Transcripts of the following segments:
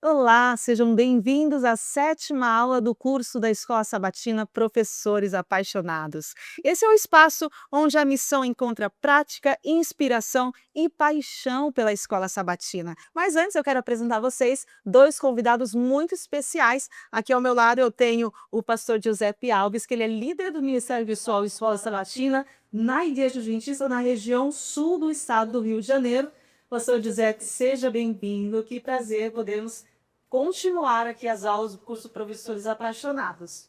Olá, sejam bem-vindos à sétima aula do curso da Escola Sabatina Professores Apaixonados. Esse é o espaço onde a missão encontra prática, inspiração e paixão pela Escola Sabatina. Mas antes eu quero apresentar a vocês dois convidados muito especiais. Aqui ao meu lado eu tenho o pastor Giuseppe Alves, que ele é líder do Ministério Visual Escola Sabatina na Igreja Adventista na região sul do estado do Rio de Janeiro. Pastor Giuseppe, seja bem-vindo. Que prazer podermos continuar aqui as aulas do curso Professores Apaixonados.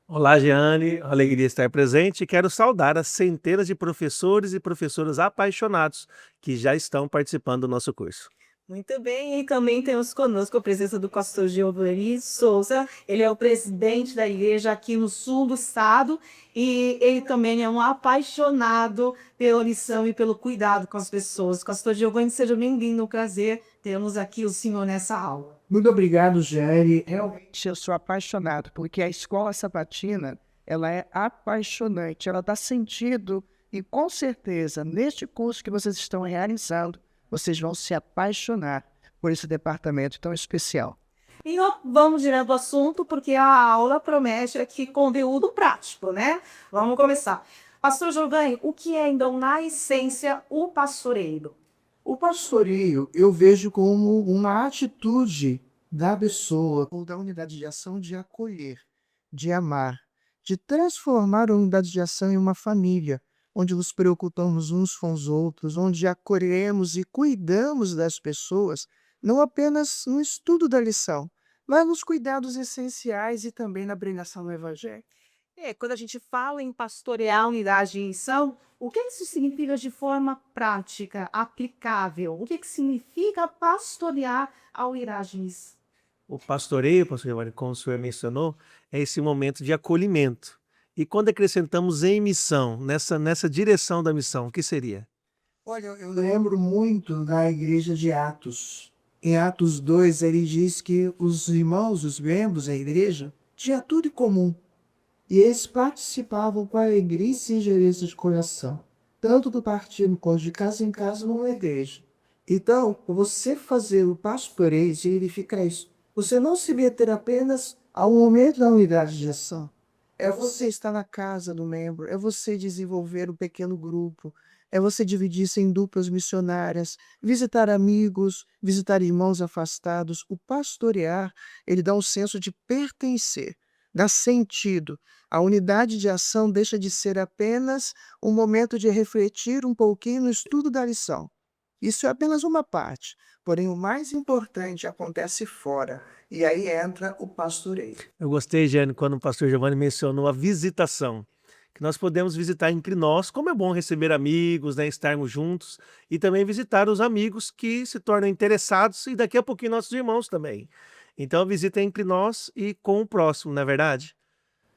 Olá, Jeane, alegria estar presente e quero saudar as centenas de professores e professoras apaixonados que já estão participando do nosso curso. Muito bem, e também temos conosco a presença do pastor Giovanni Souza. Ele é o presidente da igreja aqui no sul do estado e ele também é um apaixonado pela missão e pelo cuidado com as pessoas. Pastor Giovanni, seja bem-vindo, um prazer termos aqui o senhor nessa aula. Muito obrigado, Jerry. Realmente eu sou apaixonado, porque a escola sabatina, ela é apaixonante, ela dá sentido e com certeza, neste curso que vocês estão realizando, vocês vão se apaixonar por esse departamento tão especial. E vamos direto ao assunto, porque a aula promete aqui conteúdo prático, né? Vamos começar. Pastor Giovanni, o que é, então, na essência, o pastoreio? O pastoreio eu vejo como uma atitude da pessoa ou da unidade de ação de acolher, de amar, de transformar a unidade de ação em uma família, onde nos preocupamos uns com os outros, onde acolhemos e cuidamos das pessoas, não apenas no estudo da lição, mas nos cuidados essenciais e também na pregação do Evangelho. Quando a gente fala em pastorear a unidade de missão, o que isso significa de forma prática, aplicável? O que significa pastorear a unidade de missão? O pastoreio, pastor Giovanni, como o senhor mencionou, é esse momento de acolhimento. E quando acrescentamos em missão, nessa direção da missão, o que seria? Olha, eu lembro muito da igreja de Atos. Em Atos 2, ele diz que os irmãos, os membros da igreja, tinham tudo em comum. E eles participavam com alegria e singeleza de coração, tanto do partido quanto de casa em casa numa igreja. Então, você fazer o pastoreio significa isso. Você não se meter apenas ao momento da unidade de ação. É você estar na casa do membro, é você desenvolver um pequeno grupo, é você dividir-se em duplas missionárias, visitar amigos, visitar irmãos afastados. O pastorear, ele dá um senso de pertencer, dá sentido. A unidade de ação deixa de ser apenas um momento de refletir um pouquinho no estudo da lição. Isso é apenas uma parte, porém o mais importante acontece fora, e aí entra o pastoreio. Eu gostei, Jeane, quando o pastor Giovanni mencionou a visitação, que nós podemos visitar entre nós, como é bom receber amigos, né, estarmos juntos, e também visitar os amigos que se tornam interessados, e daqui a pouquinho nossos irmãos também. Então, a visita é entre nós e com o próximo, não é verdade?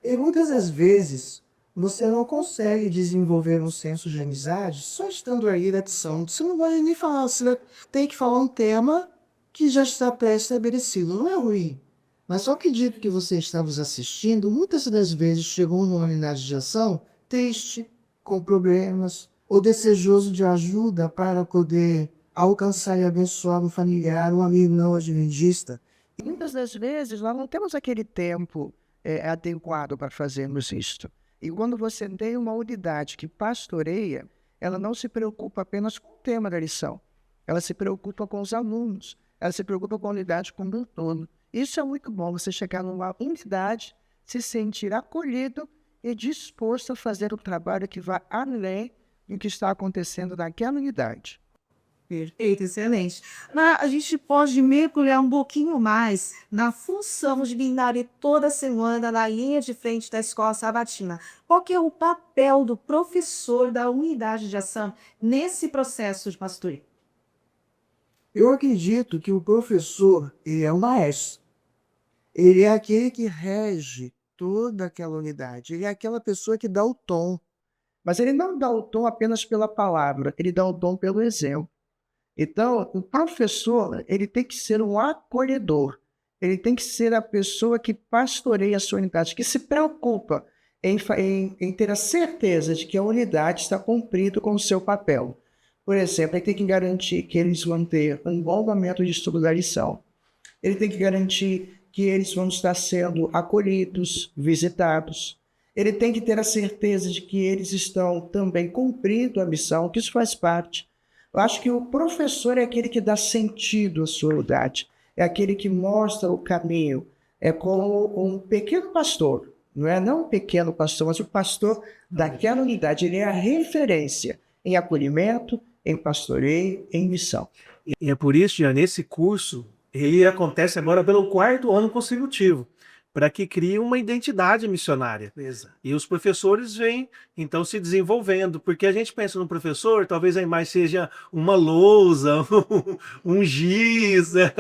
E muitas das vezes você não consegue desenvolver um senso de amizade só estando ali na lição. Você não vai nem falar, você tem que falar um tema que já está pré-estabelecido. Não é ruim. Mas só acredito que você está nos assistindo, muitas das vezes chegou numa unidade de ação triste, com problemas, ou desejoso de ajuda para poder alcançar e abençoar um familiar, um amigo não adventista. E muitas das vezes nós não temos aquele tempo adequado para fazermos isto. E quando você tem uma unidade que pastoreia, ela não se preocupa apenas com o tema da lição. Ela se preocupa com os alunos. Ela se preocupa com a unidade como um todo. Isso é muito bom, você chegar numa unidade, se sentir acolhido e disposto a fazer o trabalho que vai além do que está acontecendo naquela unidade. Perfeito, excelente. A gente pode mergulhar um pouquinho mais na função de lidar toda semana na linha de frente da escola sabatina. Qual que é o papel do professor da unidade de ação nesse processo de pastoreio? Eu acredito que o professor, ele é o maestro. Ele é aquele que rege toda aquela unidade. Ele é aquela pessoa que dá o tom. Mas ele não dá o tom apenas pela palavra, ele dá o tom pelo exemplo. Então, o professor, ele tem que ser um acolhedor. Ele tem que ser a pessoa que pastoreia a sua unidade, que se preocupa em ter a certeza de que a unidade está cumprindo com o seu papel. Por exemplo, ele tem que garantir que eles vão ter um bom momento de estudo da lição. ele tem que garantir que eles vão estar sendo acolhidos, visitados. Ele tem que ter a certeza de que eles estão também cumprindo a missão, que isso faz parte. Eu acho que o professor é aquele que dá sentido à sua unidade, é aquele que mostra o caminho, é como um pequeno pastor, não é não um pequeno pastor, mas o pastor daquela unidade, ele é a referência em acolhimento, em pastoreio, em missão. E é por isso, Jean, nesse curso, ele acontece agora pelo 4º ano consecutivo, para que crie uma identidade missionária. Exato. E os professores vêm, então, se desenvolvendo, porque a gente pensa no professor, talvez a imagem seja uma lousa, um giz, né?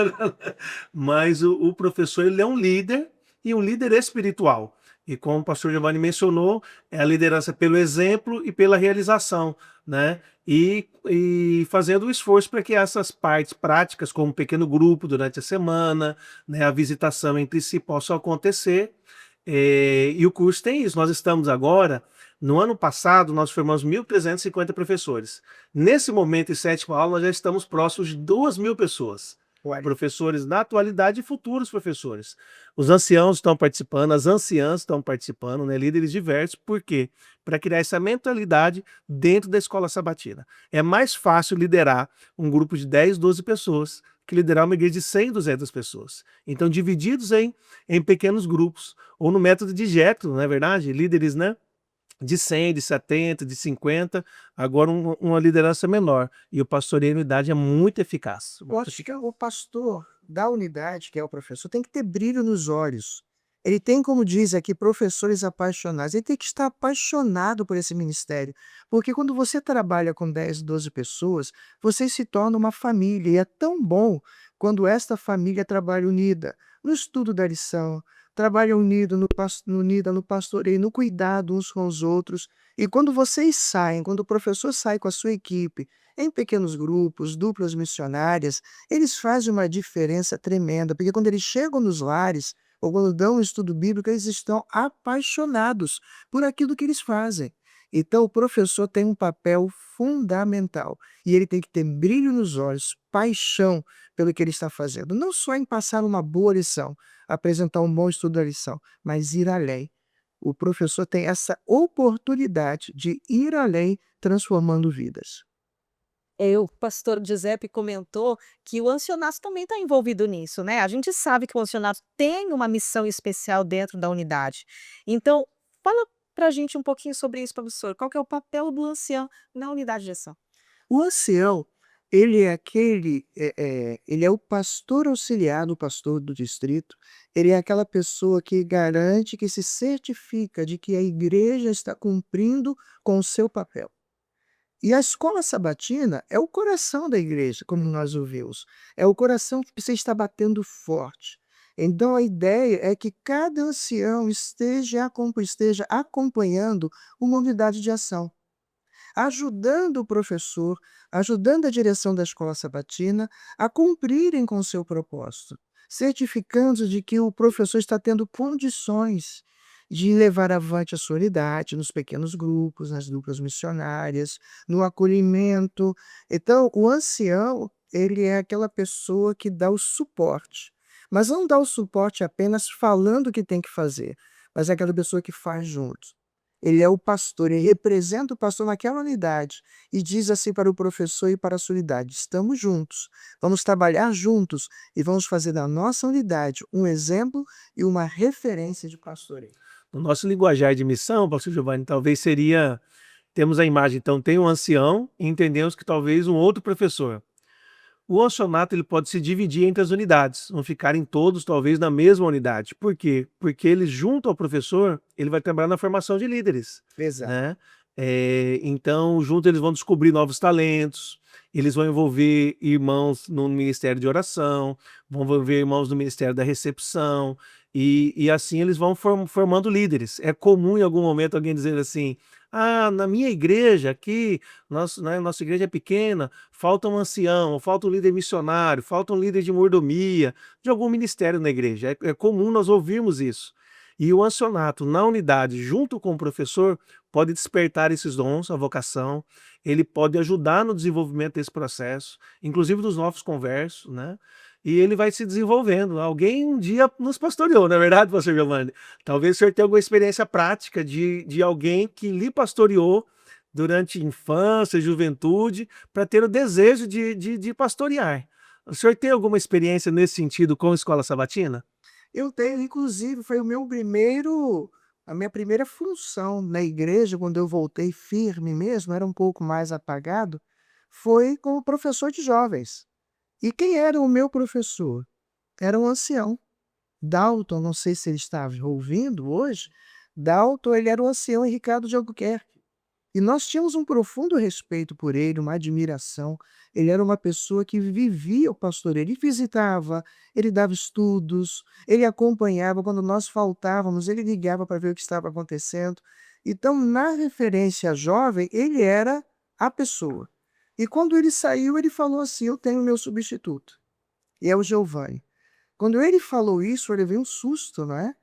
Mas o professor, ele é um líder, e um líder espiritual. E como o pastor Giovanni mencionou, é a liderança pelo exemplo e pela realização, né? E fazendo o esforço para que essas partes práticas, como um pequeno grupo durante a semana, né, a visitação entre si possam acontecer. E o curso tem isso. Nós estamos agora, no ano passado, nós formamos 1.350 professores. Nesse momento, em 7ª aula, nós já estamos próximos de 2.000 pessoas. Professores na atualidade e futuros professores. Os anciãos estão participando, as anciãs estão participando, né, líderes diversos. Por quê? Para criar essa mentalidade dentro da escola sabatina. É mais fácil liderar um grupo de 10, 12 pessoas que liderar uma igreja de 100, 200 pessoas. Então, divididos em pequenos grupos, ou no método de Jethro, não é verdade? Líderes, né? De 100, de 70, de 50, agora uma liderança menor. E o pastoreio em unidade é muito eficaz. Eu acho que o pastor da unidade, que é o professor, tem que ter brilho nos olhos. Ele tem, como diz aqui, professores apaixonados. Ele tem que estar apaixonado por esse ministério. Porque quando você trabalha com 10, 12 pessoas, você se torna uma família. E é tão bom quando esta família trabalha unida no estudo da lição, trabalha unido unida no pastoreio, no cuidado uns com os outros. E quando vocês saem, quando o professor sai com a sua equipe, em pequenos grupos, duplas missionárias, eles fazem uma diferença tremenda, porque quando eles chegam nos lares, ou quando dão um estudo bíblico, eles estão apaixonados por aquilo que eles fazem. Então, o professor tem um papel fundamental e ele tem que ter brilho nos olhos, paixão pelo que ele está fazendo. Não só em passar uma boa lição, apresentar um bom estudo da lição, mas ir além. O professor tem essa oportunidade de ir além, transformando vidas. O pastor Giuseppe comentou que o Ancionato também está envolvido nisso, né? A gente sabe que o Ancionato tem uma missão especial dentro da unidade. Então, fala para a gente um pouquinho sobre isso, professor. Qual que é o papel do ancião na unidade de ação? O ancião, ele é ele é o pastor auxiliar do pastor do distrito, ele é aquela pessoa que garante, que se certifica de que a igreja está cumprindo com o seu papel. E a escola sabatina é o coração da igreja, como nós ouvimos. É o coração que precisa estar batendo forte. Então a ideia é que cada ancião esteja acompanhando uma unidade de ação, ajudando o professor, ajudando a direção da escola sabatina a cumprirem com o seu propósito, certificando de que o professor está tendo condições de levar avante a sua unidade nos pequenos grupos, nas duplas missionárias, no acolhimento. Então, o ancião, ele é aquela pessoa que dá o suporte, mas não dá o suporte apenas falando o que tem que fazer, mas é aquela pessoa que faz junto. Ele é o pastor, ele representa o pastor naquela unidade e diz assim para o professor e para a sua unidade: estamos juntos, vamos trabalhar juntos e vamos fazer da nossa unidade um exemplo e uma referência de pastoreio. No nosso linguajar de missão, pastor Giovanni, talvez seria, temos a imagem, então tem um ancião e entendemos que talvez um outro professor. O orfanato ele pode se dividir entre as unidades, não ficarem todos talvez na mesma unidade. Por quê? Porque ele, junto ao professor, ele vai trabalhar na formação de líderes, Exato. né? Então, junto eles vão descobrir novos talentos, eles vão envolver irmãos no ministério de oração, vão envolver irmãos no ministério da recepção, e assim eles vão formando líderes. É comum em algum momento alguém dizer assim: ah, na minha igreja aqui, nossa igreja é pequena, falta um ancião, falta um líder missionário, falta um líder de mordomia, de algum ministério na igreja. É comum nós ouvirmos isso. E o ancianato na unidade, junto com o professor, pode despertar esses dons, a vocação, ele pode ajudar no desenvolvimento desse processo, inclusive dos novos conversos, né? e ele vai se desenvolvendo. Alguém um dia nos pastoreou, não é verdade, pastor Giovanni? Talvez o senhor tenha alguma experiência prática de alguém que lhe pastoreou durante infância, juventude, para ter o desejo de pastorear. O senhor tem alguma experiência nesse sentido com a escola sabatina? Eu tenho, inclusive, foi a minha primeira função na igreja, quando eu voltei firme mesmo, era um pouco mais apagado, foi como professor de jovens. E quem era o meu professor? Era um ancião. Dalton, não sei se ele está ouvindo hoje, Dalton, ele era o ancião Ricardo de Albuquerque. E nós tínhamos um profundo respeito por ele, uma admiração. Ele era uma pessoa que vivia o pastoreio. Ele visitava, ele dava estudos, ele acompanhava. Quando nós faltávamos, ele ligava para ver o que estava acontecendo. Então, na referência jovem, ele era a pessoa. E quando ele saiu, ele falou assim: Eu tenho meu substituto, e é o Giovanni. Quando ele falou isso, eu levei um susto, não é?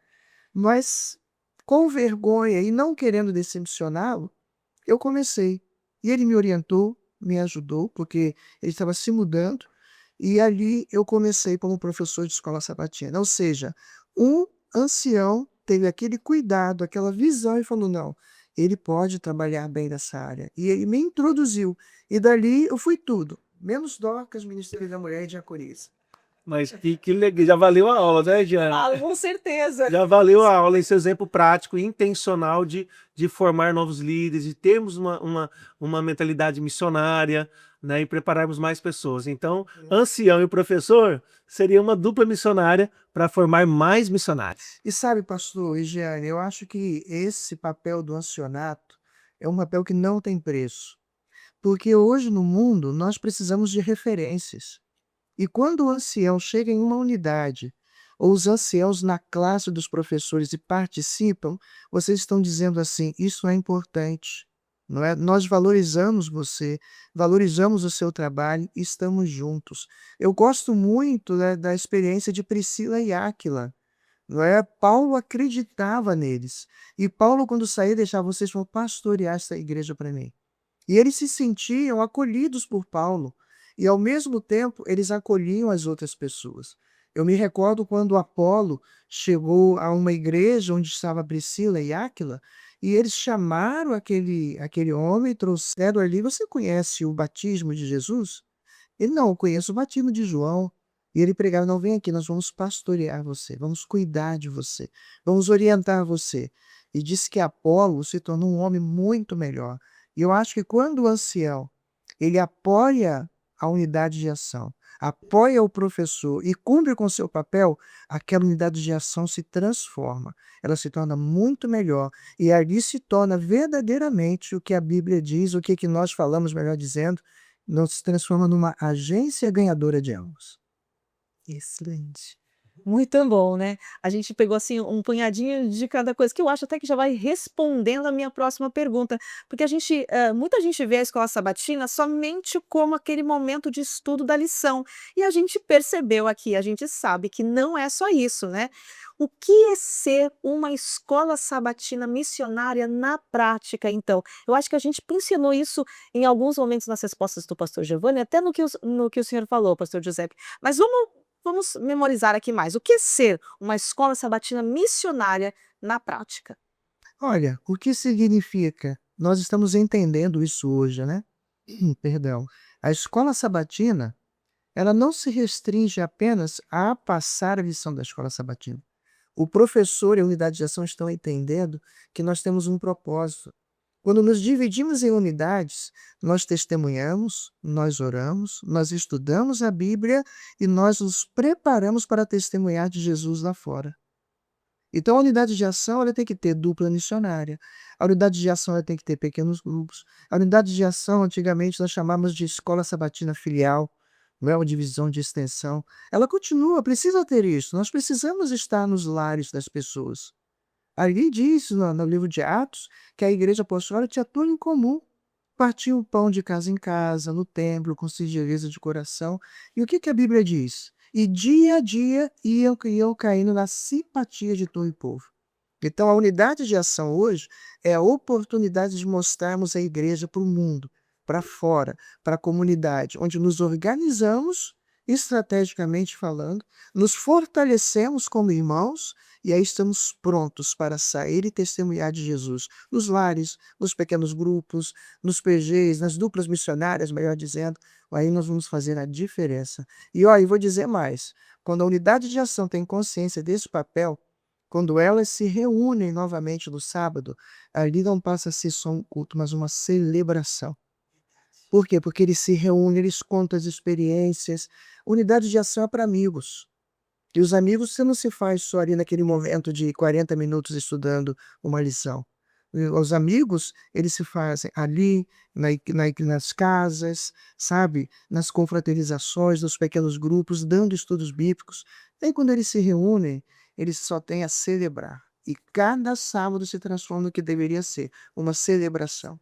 Mas, com vergonha e não querendo decepcioná-lo, eu comecei. E ele me orientou, me ajudou, porque ele estava se mudando, e ali eu comecei como professor de escola sabatina. Ou seja, um ancião teve aquele cuidado, aquela visão e falou: não, ele pode trabalhar bem nessa área. E ele me introduziu. E dali eu fui tudo, menos Dorcas, Ministério da Mulher e Diaconisa. Mas que legal, já valeu a aula, né, Diana? Ah, com certeza. Já valeu a aula, esse exemplo prático e intencional de formar novos líderes, de termos uma mentalidade missionária, né, e prepararmos mais pessoas. Então, ancião e professor seria uma dupla missionária para formar mais missionários. E sabe, pastor Regiane, eu acho que esse papel do ancianato é um papel que não tem preço. Porque hoje no mundo nós precisamos de referências. E quando o ancião chega em uma unidade, ou os anciãos na classe dos professores e participam, vocês estão dizendo assim: isso é importante, não é? Nós valorizamos você, valorizamos o seu trabalho e estamos juntos. Eu gosto muito, né, da experiência de Priscila e Áquila. Não é? Paulo acreditava neles. E Paulo, quando saía, deixava: vocês vão pastorear essa igreja para mim. E eles se sentiam acolhidos por Paulo, e ao mesmo tempo eles acolhiam as outras pessoas. Eu me recordo quando Apolo chegou a uma igreja onde estava Priscila e Áquila, e eles chamaram aquele homem e trouxeram ali: você conhece o batismo de Jesus? Ele: não, eu conheço o batismo de João. E ele pregava: não, vem aqui, nós vamos pastorear você, vamos cuidar de você, vamos orientar você. E disse que Apolo se tornou um homem muito melhor. E eu acho que quando o ancião ele apoia a unidade de ação, apoia o professor e cumpre com seu papel, aquela unidade de ação se transforma, ela se torna muito melhor e ali se torna verdadeiramente o que a Bíblia diz, o que nós falamos, melhor dizendo, não se transforma numa agência ganhadora de almas. Excelente. Muito bom, né? A gente pegou assim um punhadinho de cada coisa, que eu acho até que já vai respondendo a minha próxima pergunta, porque muita gente vê a escola sabatina somente como aquele momento de estudo da lição, e a gente percebeu aqui, a gente sabe que não é só isso, né? O que é ser uma escola sabatina missionária na prática, então? Eu acho que a gente pincelou isso em alguns momentos nas respostas do pastor Giovanni, até no que o senhor falou, pastor Giuseppe, mas vamos memorizar aqui mais. O que é ser uma escola sabatina missionária na prática? Olha, o que significa? Nós estamos entendendo isso hoje, né? Perdão. A escola sabatina, ela não se restringe apenas a passar a lição da escola sabatina. O professor e a unidade de ação estão entendendo que nós temos um propósito. Quando nos dividimos em unidades, nós testemunhamos, nós oramos, nós estudamos a Bíblia e nós nos preparamos para testemunhar de Jesus lá fora. Então, a unidade de ação ela tem que ter dupla missionária. A unidade de ação ela tem que ter pequenos grupos. A unidade de ação, antigamente, nós chamávamos de escola sabatina filial, não é uma divisão de extensão. Ela continua, precisa ter isso. Nós precisamos estar nos lares das pessoas. Ali diz, no livro de Atos, que a igreja apostólica tinha tudo em comum. Partia o pão de casa em casa, no templo, com singeleza de coração. E o que a Bíblia diz? E dia a dia iam caindo na simpatia de todo o povo. Então, a unidade de ação hoje é a oportunidade de mostrarmos a igreja para o mundo, para fora, para a comunidade, onde nos organizamos estrategicamente falando, nos fortalecemos como irmãos e aí estamos prontos para sair e testemunhar de Jesus nos lares, nos pequenos grupos, nos PGs, nas duplas missionárias, melhor dizendo. Aí nós vamos fazer a diferença. E olha, eu vou dizer mais: quando a unidade de ação tem consciência desse papel, quando elas se reúnem novamente no sábado, ali não passa a ser só um culto, mas uma celebração. Por quê? Porque eles se reúnem, eles contam as experiências. Unidade de ação é para amigos. E os amigos você não se faz só ali naquele momento de 40 minutos estudando uma lição. Os amigos, eles se fazem ali, nas casas, sabe? Nas confraternizações, nos pequenos grupos, dando estudos bíblicos. Aí quando eles se reúnem, eles só têm a celebrar. E cada sábado se transforma no que deveria ser, uma celebração.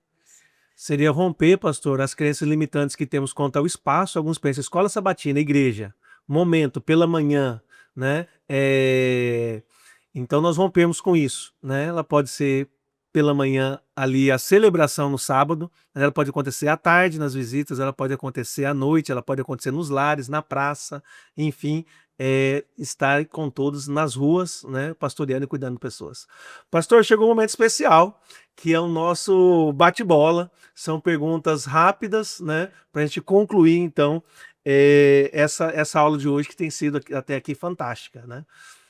Seria romper, pastor, as crenças limitantes que temos quanto ao espaço. Alguns pensam escola sabatina, igreja, momento, pela manhã, né? Então nós rompemos com isso, né? Ela pode ser pela manhã ali a celebração no sábado, mas ela pode acontecer à tarde nas visitas, ela pode acontecer à noite, ela pode acontecer nos lares, na praça, enfim, estar com todos nas ruas, né? Pastoreando e cuidando de pessoas. Pastor, chegou um momento especial, que é o nosso bate-bola. São perguntas rápidas, né? Para a gente concluir, então, essa aula de hoje, que tem sido até aqui fantástica, né?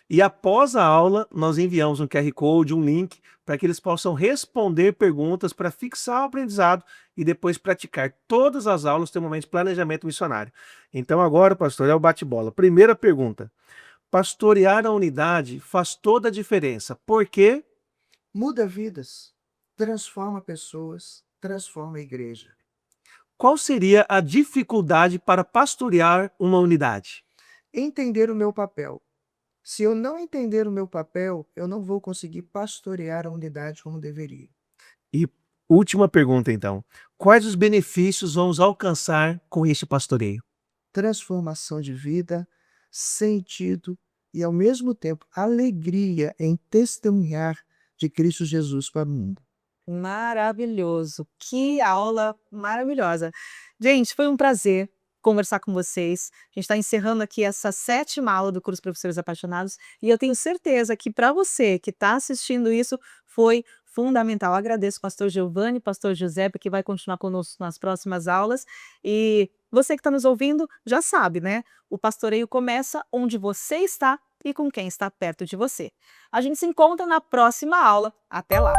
E após a aula, nós enviamos um QR Code, um link, para que eles possam responder perguntas para fixar o aprendizado e depois praticar todas as aulas, ter um momento de planejamento missionário. Então agora, pastor, é o bate-bola. Primeira pergunta: pastorear a unidade faz toda a diferença. Por quê? Muda vidas, transforma pessoas, transforma a igreja. Qual seria a dificuldade para pastorear uma unidade? Entender o meu papel. Se eu não entender o meu papel, eu não vou conseguir pastorear a unidade como deveria. E última pergunta, então: quais os benefícios vamos alcançar com este pastoreio? Transformação de vida, sentido e, ao mesmo tempo, alegria em testemunhar de Cristo Jesus para o mundo. Maravilhoso, que aula maravilhosa. Gente, foi um prazer conversar com vocês. A gente está encerrando aqui essa 7ª aula do curso Professores Apaixonados e eu tenho certeza que para você que está assistindo isso foi fundamental. Agradeço o pastor Giovanni, pastor Giuseppe, que vai continuar conosco nas próximas aulas. E você que está nos ouvindo já sabe, né? O pastoreio começa onde você está e com quem está perto de você. A gente se encontra na próxima aula. Até lá!